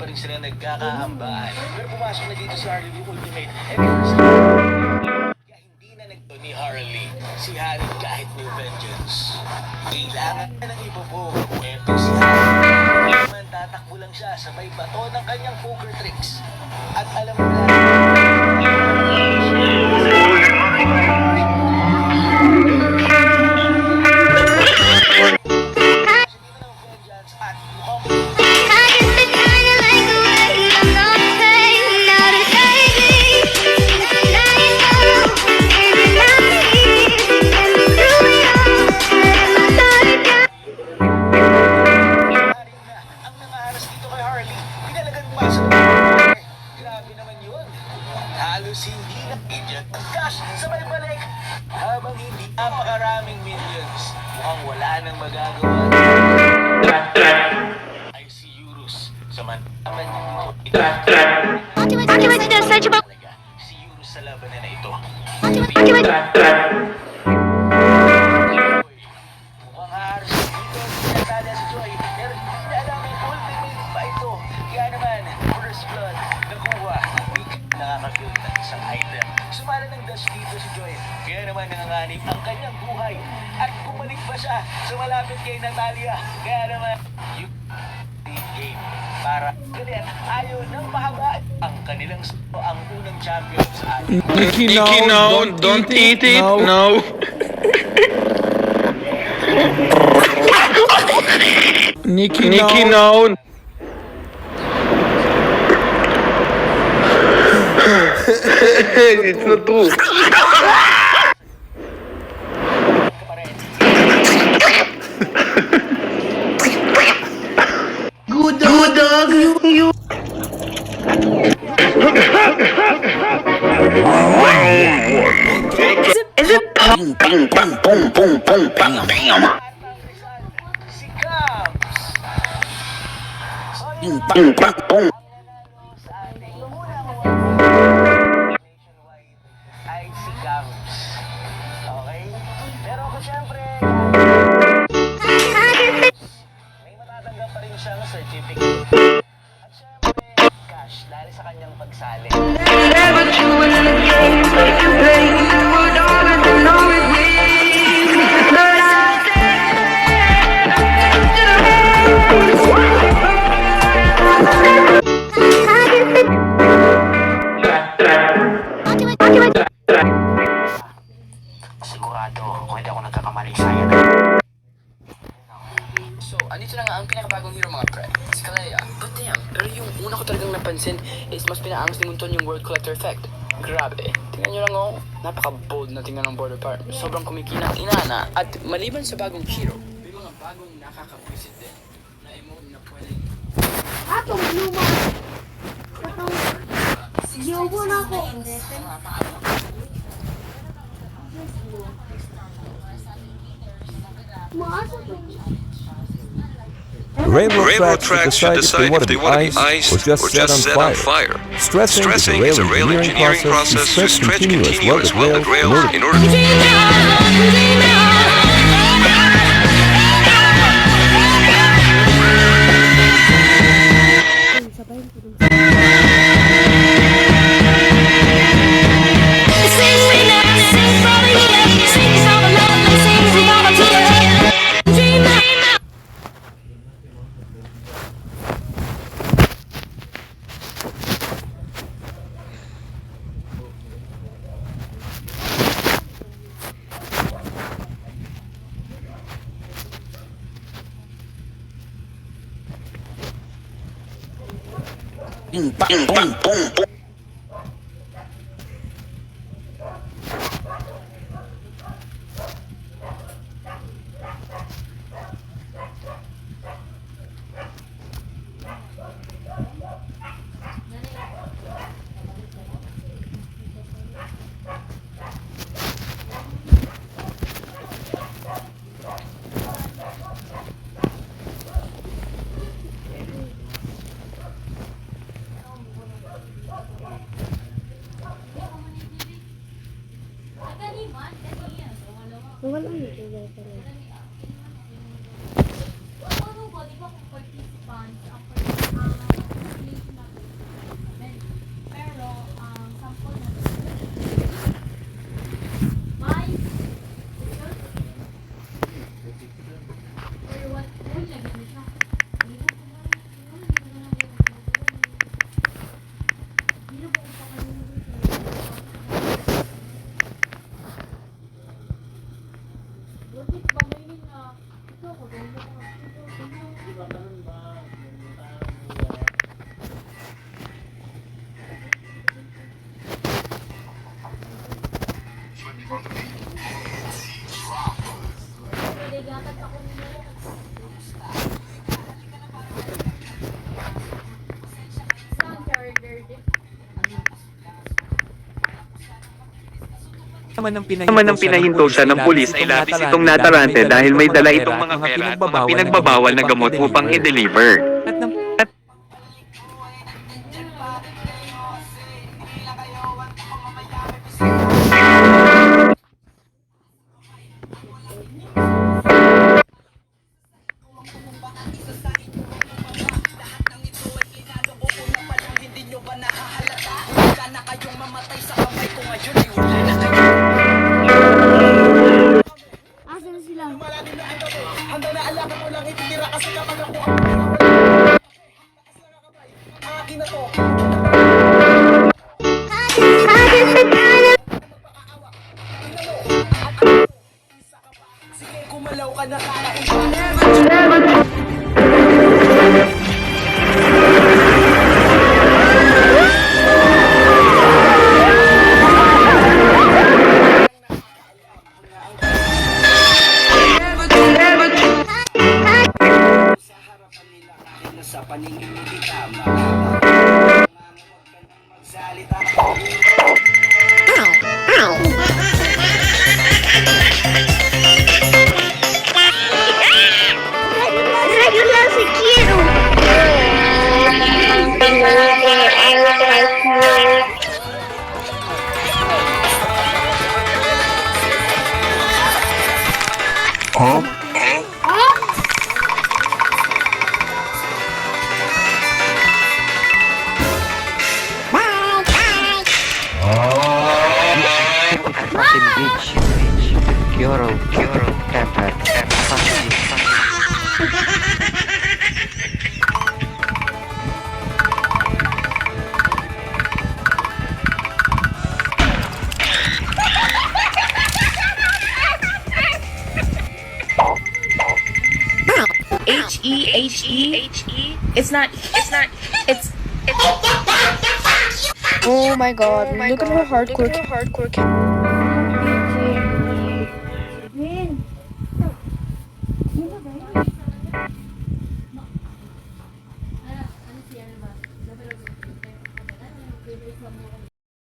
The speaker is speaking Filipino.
pa rin sila nagkakaambaan. Pero pumasok na dito si Harley Ultimate. Kaya hindi na nagto ni Harley si Harry kahit may vengeance. Kailangan na ng ipopo. Eto si Harley. Naman tatakbo lang siya sa may bato ng kanyang poker tricks. At alam mo na, halos hindi na idiot ang cash sa may balik. Habang hindi napakaraming millions, mukhang wala nang magagawa. Ay si Eurus. Samantaman ito. Si Eurus sa labanan na ito. Mukhang haros dito sinasala si Joy. Pero hindi na alam yung ultimate pa ito. Kaya naman, first blood, nakuha. Nakaka-build ng isang item. Sumala ng dash dito si Joy. Kaya naman nanganganib ang kanyang buhay. At bumalik pa siya sa malapit kay Natalia. Kaya naman, yung game para ganyan ayaw nang mahabaan ang kanilang ang unang champion sa atin. Nikki, no, don't eat it, no. Nikki, no. It's not true. Good dog, you. Is it bang bang bang boom boom boom bang bam? Si Cubs. Bang bang boom. Ay si Cubs. Okay? Pero kung siyempre may matatanggap pa rin siyang certificate. At siyempre, cash dahil sa kanyang pagsali. Sigurado kung hindi ako nagkakamali sayang. So, andito na nga ang pinakabagong hero mga pre, si Kalea. But damn, pero yung una ko talagang napansin is mas pinaangas ni Munton yung World Collector Effect. Grabe. Tingnan nyo lang oh, napaka-bold na tingnan ng border part. Sobrang kumikinang inana. At maliban sa bagong hero, may mga bagong nakaka-visit din na emote na pwedeng... Atong luma. Yobo na ako. Railroad tracks should decide if they want to be ice or just set on fire. Stressing is a rail engineering process to stretch continuous welded rail in order to... Bang bang bang boom boom. Wala nito guys. Pero, sample na. May, pero what, lagi mo siya. Naman ng pinahintusan ng pulis ay labis itong natarante dahil may dala itong mga pera at mga pinagbabawal na gamot upang i-deliver. Asan na sila? Hanggang naalakan mo lang ititira kasi kapag ako akin na to. Sige, kumalaw ka na sa paningin mo di tama. Magsalita. Fucking bitch, Kyoro, temper, H-E. It's not, it's. Oh my god, look at her hardcore.